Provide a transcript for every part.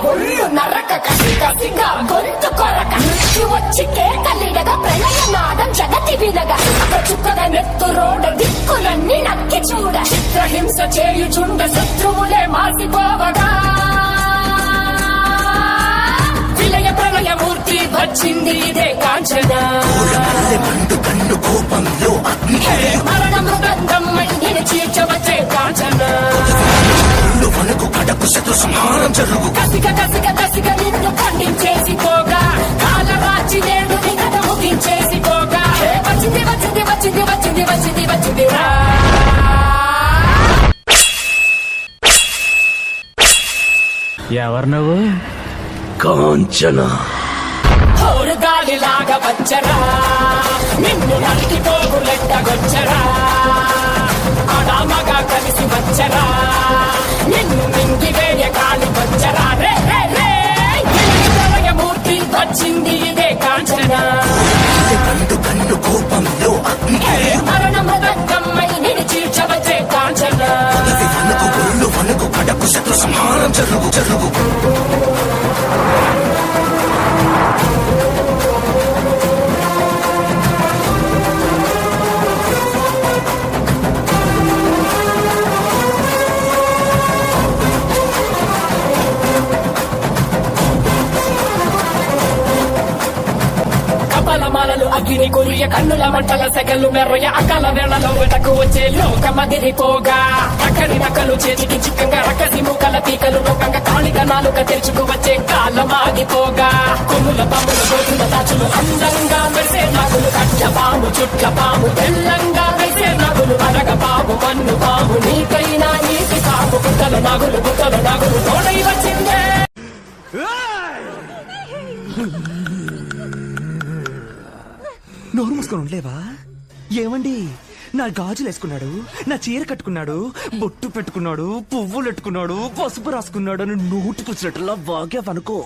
ఒళ్ళు నరక కసి కసిగా గొంతు కొరక మృత్యు వచ్చి కేకలిడగా ప్రళయనాదం జగతి వినగా చుక్కగా నెత్తురోడ దిక్కులన్నీ నక్కి చూడ చిత్రహింస చేయుచుండ శత్రువులే మాసిపోవగా విలయ ప్రళయమూర్తి వచ్చింది ఇదే కాంచన మరణ మృదంగం మణిని చీల్చవచ్చే కాంచన సంహారం జరుగు కసిక కసిక కసిక నిన్ను ఖండించేసిపోగా కాలరాచి నేడు నీ కథ ముగించేసిపోగా వచ్చింది వచ్చింది వచ్చింది వచ్చింది వచ్చింది వచ్చింది రా ఎవరు నువ్వు? కాంచన హోరు గాలిలాగా వచ్చరా నిన్ను నరికి పోగులెట్టగొచ్చరా ఆడామగా కలిసి వచ్చరా నిన్ను మింగి వేయ కాలి వచ్చరా రే రే రే ప్రళయమూర్తి వచ్చింది ఇదే కాంచన కన్ను కన్ను కోపంలో మరణ మృదంగమ్మై నిన్ను చీల్చవచ్చే కాంచన వనకు ఒళ్ళు వనకు కడకు శత్రు సంహారం జరుగు జరుగు మాలలు అగ్ని కురియ కన్నుల మంటల సెగలు మెర్రయ అకాల వేళలో వెటకు వచ్చే లోకమదిరిపోగా అక్కడి నకలు చేతికి చిక్కంగా రకసి మూకల పీకలు లోకంగా కాళిక నాలుక తెరుచుకు వచ్చే కాలమాగిపోగా కొమ్ముల పాముల గోతుల దాచులు అందంగా మెరిసే నగులు కట్ల పాము చుట్ల పాము తెల్లంగా మెరిసే నగులు అరగ పాము మన్ను పాము నీకైనా నీటి పాము బుట్టలు నగులు తోడై వచ్చిందే నోరు మూసుకొని ఉండలేవా? ఏమండి, నా గాజులు వేసుకున్నాడు, నా చీర కట్టుకున్నాడు, బొట్టు పెట్టుకున్నాడు, పువ్వులు పెట్టుకున్నాడు, పసుపు రాసుకున్నాడు అని నోటుకొచ్చినట్టులా వాగావనుకో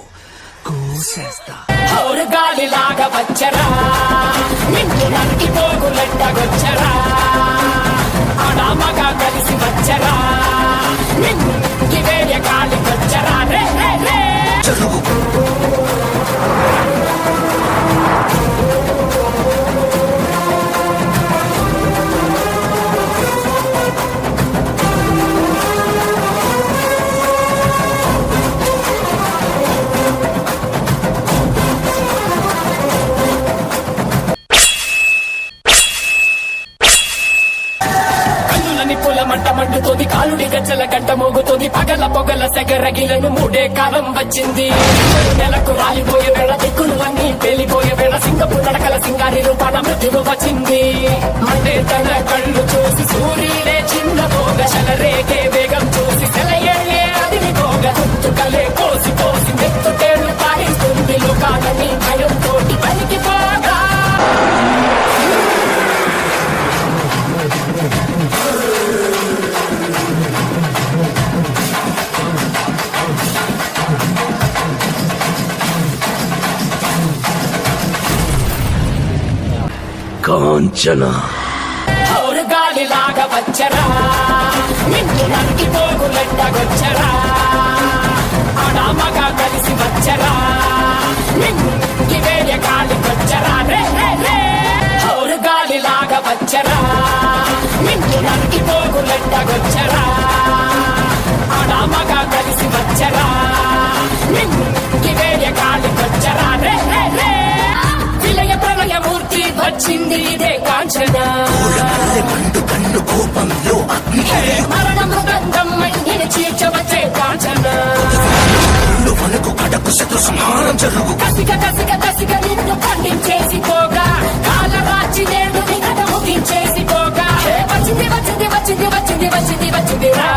కోసేస్తా. గాలిలాగా వచ్చరా నిన్ను నరికి పోగులెట్టగొచ్చరా ఆడామగా కలిసి వచ్చరా నిన్ను వేయ కాలి వచ్చరా రే రే రే మంట మండుతోంది కాలుడి గజ్జల గంట మోగుతోంది పగల పొగల సెగరగిలను మూడే కాలం వచ్చింది నెలకు రాలిపోయే వేళ దిక్కులు అన్ని పేలిపోయే వేళ సింగపు నడకల సింగారి రూపాన మృత్యువు వచ్చింది మండే తన కళ్ళు చూసి సూర్యుడే చిన్న పోగ శలరేగే వేగం చూసి సెలయేళ్ళే అదిని పోగ తుట్టుకలే కోసి కోసి మెత్తుటేళ్లు పారిస్తుంది లోకాలని భయం తోటి పలికిపోగా కాంచన గాలిలాగా వచ్చరా నిన్ను నరికి పోగులెట్టగొచ్చరా ఆడామగా కలిసి వచ్చరా నిన్ను వేయ కాలి వచ్చరా రే రే రే గాలిలాగా వచ్చరా నిన్ను నరికి పోగులెట్టగొచ్చరా ఆడామగా కలిసి వచ్చరా నిన్ను వేయ కాలి వచ్చరా రే రే రే విలయ ప్రళయమూర్తి వచ్చింది ఇదే కాంచన కన్ను కన్ను కోపంలో మరణ మృదంగం మణిని చీల్చవచ్చే కాంచన వనకు కడకు శత్రు సంహారం జరుగు కసిక కసిక కసిక నిన్ను ఖండించేసిపోగా కాలరాచి నేడు నీ కథ ముగించేసిపోగా వచ్చింది వచ్చింది వచ్చింది వచ్చింది వచ్చింది వచ్చింది రా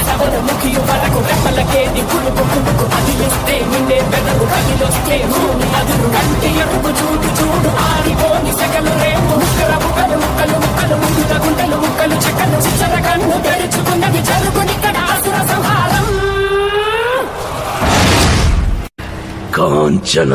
సవర ముఖియు వరకు రెప్పలకేది పులుపు పులుపు అదిలిస్తే నిన్నే పెదవు కదిలొస్తే భూమి అదురు కంటి ఎరుపు చూడు చూడు ఆరిపోని సెగలు రేపు ముక్కల ముక్కలు ముక్కలు ముక్కలు ముందుల గుంటలు ముక్కలు చెక్కలు చిచ్చర కన్ను తెరుచుకున్నది జరుగునిక్కడ అసుర సంహారం కాంచన